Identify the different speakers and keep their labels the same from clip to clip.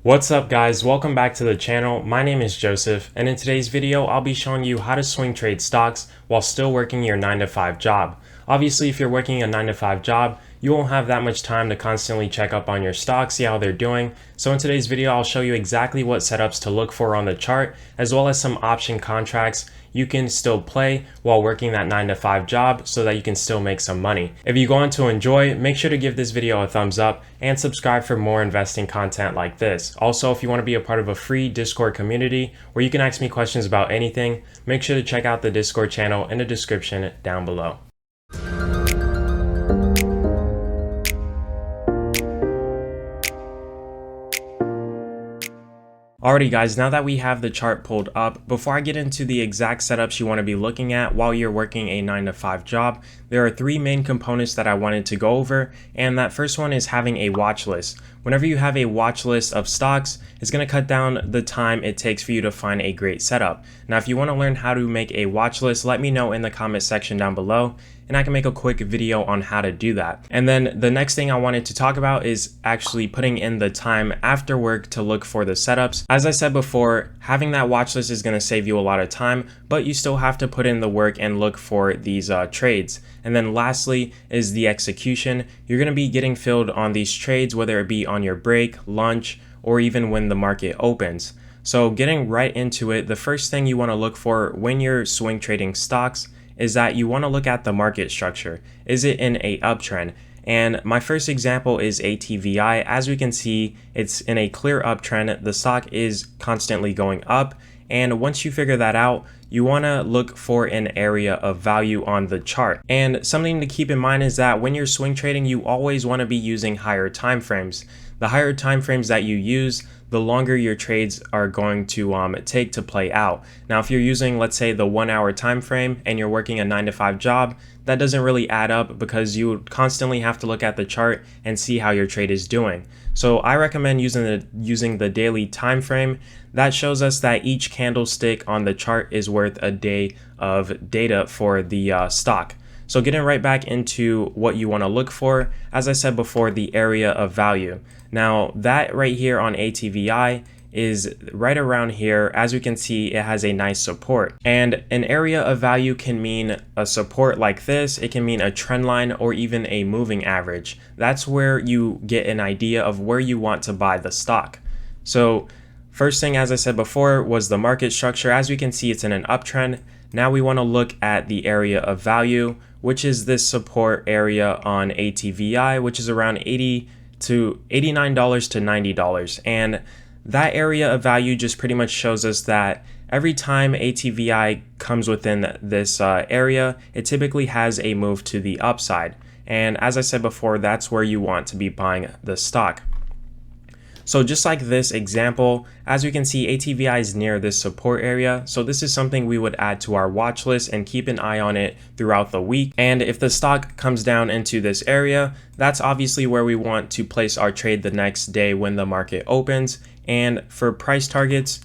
Speaker 1: What's up guys, welcome back to the channel. My name is Joseph, and in today's video I'll be showing you how to swing trade stocks while still working your 9-to-5 job. Obviously if you're working a 9-to-5 job, you won't have that much time to constantly check up on your stocks, see how they're doing. So in today's video I'll show you exactly what setups to look for on the chart, as well as some option contracts you can still play while working that 9-to-5 job so that you can still make some money. If you go on to enjoy, make sure to give this video a thumbs up and subscribe for more investing content like this. Also, if you want to be a part of a free Discord community where you can ask me questions about anything, make sure to check out the Discord channel in the description down below. Alrighty guys, now that we have the chart pulled up, before I get into the exact setups you want to be looking at while you're working a 9-to-5 job, there are three main components that I wanted to go over, and that first one is having a watch list. Whenever you have a watch list of stocks, it's going to cut down the time it takes for you to find a great setup. Now if you want to learn how to make a watch list, let me know in the comment section down below, and I can make a quick video on how to do that. And then the next thing I wanted to talk about is actually putting in the time after work to look for the setups. As I said before, having that watch list is going to save you a lot of time, but you still have to put in the work and look for these trades. And then lastly is the execution. You're going to be getting filled on these trades, whether it be on your break, lunch, or even when the market opens. So getting right into it, the first thing you want to look for when you're swing trading stocks is that you want to look at the market structure. Is it in a uptrend? And my first example is ATVI. As we can see, it's in a clear uptrend. The stock is constantly going up. And once you figure that out, you want to look for an area of value on the chart. And something to keep in mind is that when you're swing trading, you always want to be using higher time frames. The higher time frames that you use, the longer your trades are going to take to play out. Now, if you're using, let's say, the 1 hour time frame and you're working a 9-to-5 job, that doesn't really add up because you would constantly have to look at the chart and see how your trade is doing. So I recommend using the daily time frame. That shows us that each candlestick on the chart is worth a day of data for the stock. So getting right back into what you want to look for, as I said before, the area of value. Now that right here on ATVI is right around here. As we can see, it has a nice support, and an area of value can mean a support like this. It can mean a trend line or even a moving average. That's where you get an idea of where you want to buy the stock. So first thing, as I said before, was the market structure. As we can see, it's in an uptrend. Now we want to look at the area of value, which is this support area on ATVI, which is around $89 to $90. And that area of value just pretty much shows us that every time ATVI comes within this area, it typically has a move to the upside. And as I said before, that's where you want to be buying the stock. So just like this example, as we can see, ATVI is near this support area. So this is something we would add to our watch list and keep an eye on it throughout the week. And if the stock comes down into this area, that's obviously where we want to place our trade the next day when the market opens. And for price targets,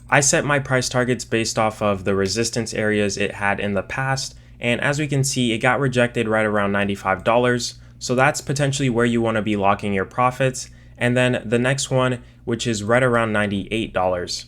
Speaker 1: I set my price targets based off of the resistance areas it had in the past. And as we can see, it got rejected right around $95. So that's potentially where you want to be locking your profits. And then the next one, which is right around $98.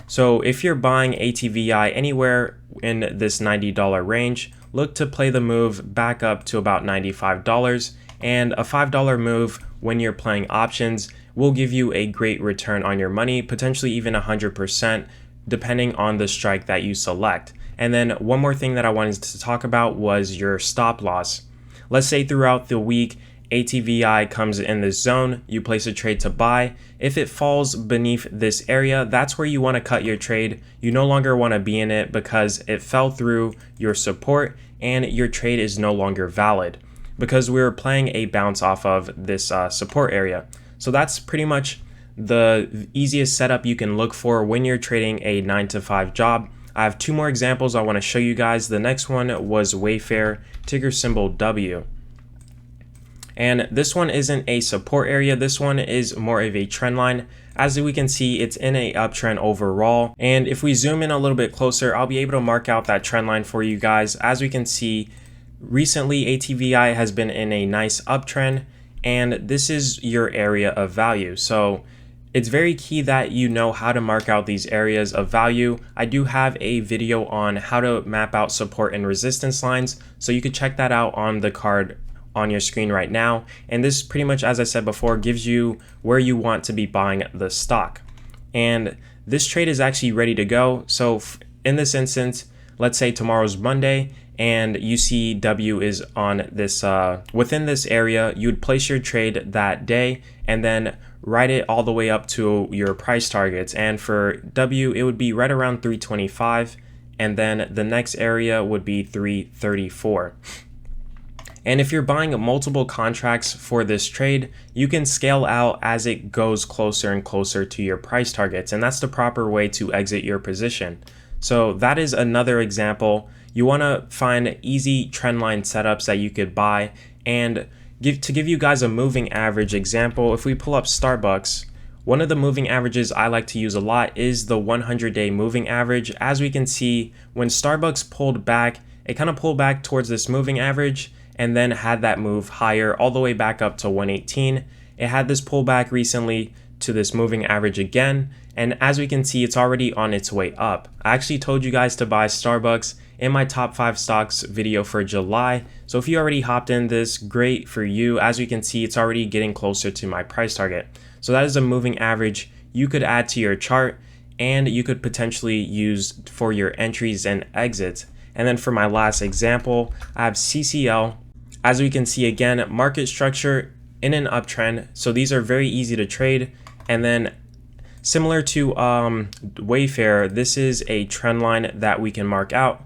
Speaker 1: So if you're buying ATVI anywhere in this $90 range, look to play the move back up to about $95. And a $5 move when you're playing options will give you a great return on your money, potentially even 100%, depending on the strike that you select. And then one more thing that I wanted to talk about was your stop loss. Let's say throughout the week, ATVI comes in this zone, you place a trade to buy. If it falls beneath this area, that's where you want to cut your trade. You no longer want to be in it because it fell through your support and your trade is no longer valid because we're playing a bounce off of this support area. So that's pretty much the easiest setup you can look for when you're trading a 9-to-5 job. I have two more examples I want to show you guys. The next one was Wayfair, ticker symbol W. And this one isn't a support area. This one is more of a trend line. As we can see, it's in a uptrend overall. And if we zoom in a little bit closer, I'll be able to mark out that trend line for you guys. As we can see, recently ATVI has been in a nice uptrend, and this is your area of value. So it's very key that you know how to mark out these areas of value. I do have a video on how to map out support and resistance lines, so you could check that out on the card on your screen right now. And this pretty much, as I said before, gives you where you want to be buying the stock. And this trade is actually ready to go. So in this instance, let's say tomorrow's Monday and you see W is on this within this area, you would place your trade that day and then write it all the way up to your price targets. And for W, it would be right around 325, and then the next area would be 334. And if you're buying multiple contracts for this trade, you can scale out as it goes closer and closer to your price targets, and that's the proper way to exit your position. So that is another example. You want to find easy trendline setups that you could buy. And to give you guys a moving average example, if we pull up Starbucks, one of the moving averages I like to use a lot is the 100-day moving average. As we can see, when Starbucks pulled back, it kind of pulled back towards this moving average and then had that move higher all the way back up to 118. It had this pullback recently to this moving average again, and as we can see, it's already on its way up. I actually told you guys to buy Starbucks in my top 5 stocks video for July, so if you already hopped in this, great for you. As we can see, it's already getting closer to my price target. So that is a moving average you could add to your chart, and you could potentially use for your entries and exits. And then for my last example, I have CCL. As we can see again, market structure in an uptrend, so these are very easy to trade. And then similar to Wayfair, this is a trend line that we can mark out.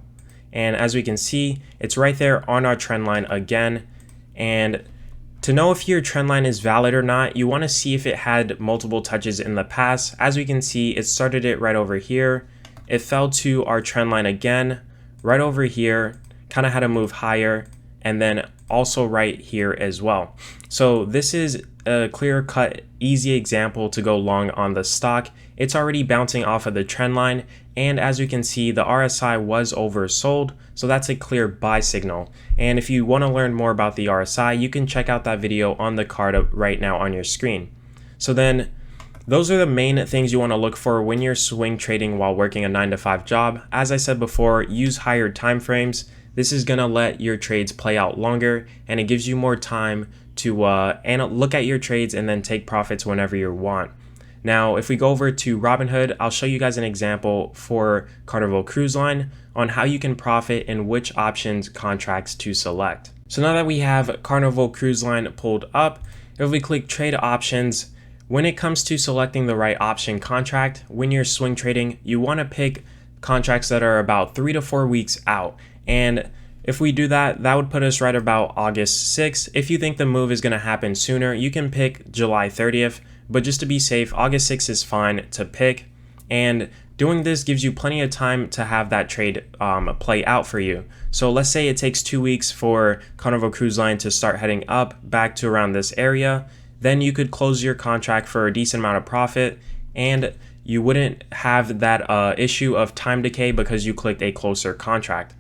Speaker 1: And as we can see, it's right there on our trend line again. And to know if your trend line is valid or not, you want to see if it had multiple touches in the past. As we can see, it started it right over here. It fell to our trend line again, right over here, kind of had to move higher, and then also right here as well. So this is a clear-cut, easy example to go long on the stock. It's already bouncing off of the trend line, and as we can see, the RSI was oversold, so that's a clear buy signal. And if you want to learn more about the RSI, you can check out that video on the card right now on your screen. So then, those are the main things you want to look for when you're swing trading while working a 9-to-5 job. As I said before, use higher time frames. This is going to let your trades play out longer, and it gives you more time to look at your trades and then take profits whenever you want. Now, if we go over to Robinhood, I'll show you guys an example for Carnival Cruise Line on how you can profit and which options contracts to select. So now that we have Carnival Cruise Line pulled up, if we click Trade Options, when it comes to selecting the right option contract, when you're swing trading, you want to pick contracts that are about 3 to 4 weeks out. And if we do that, that would put us right about August 6th. If you think the move is going to happen sooner, you can pick July 30th, but just to be safe, August 6th is fine to pick. And doing this gives you plenty of time to have that trade play out for you. So let's say it takes 2 weeks for Carnival Cruise Line to start heading up back to around this area. Then you could close your contract for a decent amount of profit, and you wouldn't have that issue of time decay because you clicked a closer contract.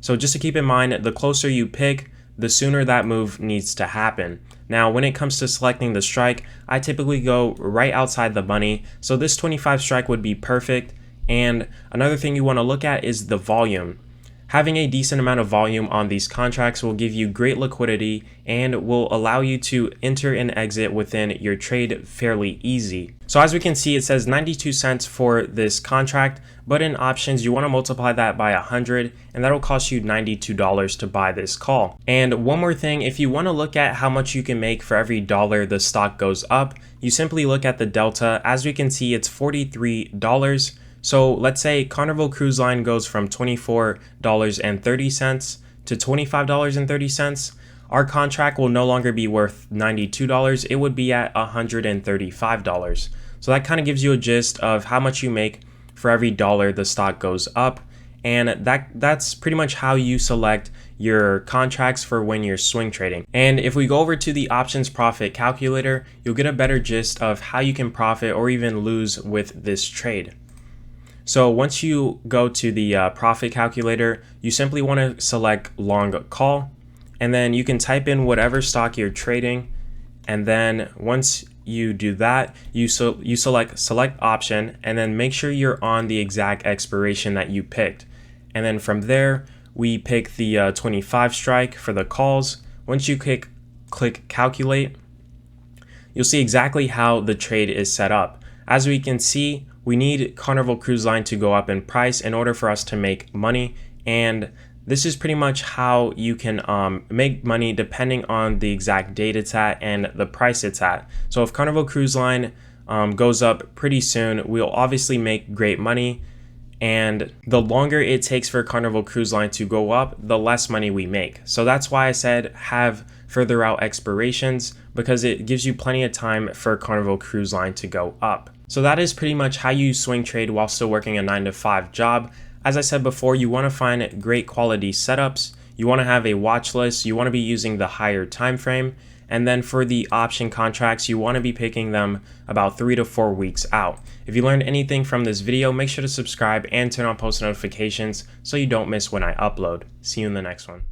Speaker 1: So just to keep in mind, the closer you pick, the sooner that move needs to happen. Now, when it comes to selecting the strike, I typically go right outside the money. So this 25 strike would be perfect. And another thing you want to look at is the volume. Having a decent amount of volume on these contracts will give you great liquidity and will allow you to enter and exit within your trade fairly easy. So as we can see, it says 92 cents for this contract, but in options, you want to multiply that by 100, and that'll cost you $92 to buy this call. And one more thing, if you want to look at how much you can make for every dollar the stock goes up, you simply look at the delta. As we can see, it's $43. So let's say Carnival Cruise Line goes from $24.30 to $25.30. Our contract will no longer be worth $92. It would be at $135. So that kind of gives you a gist of how much you make for every dollar the stock goes up. And that's pretty much how you select your contracts for when you're swing trading. And if we go over to the options profit calculator, you'll get a better gist of how you can profit or even lose with this trade. So once you go to the profit calculator, you simply want to select long call, and then you can type in whatever stock you're trading. And then once you do that, you select option, and then make sure you're on the exact expiration that you picked. And then from there, we pick the 25 strike for the calls. Once you click calculate, you'll see exactly how the trade is set up. As we can see, we need Carnival Cruise Line to go up in price in order for us to make money, and this is pretty much how you can make money depending on the exact date it's at and the price it's at. So if Carnival Cruise Line goes up pretty soon, we'll obviously make great money, and the longer it takes for Carnival Cruise Line to go up, the less money we make. So that's why I said have further out expirations, because it gives you plenty of time for Carnival Cruise Line to go up. So that is pretty much how you swing trade while still working a 9-to-5 job. As I said before, you want to find great quality setups, you want to have a watch list, you want to be using the higher time frame, and then for the option contracts, you want to be picking them about 3 to 4 weeks out. If you learned anything from this video, make sure to subscribe and turn on post notifications so you don't miss when I upload. See you in the next one.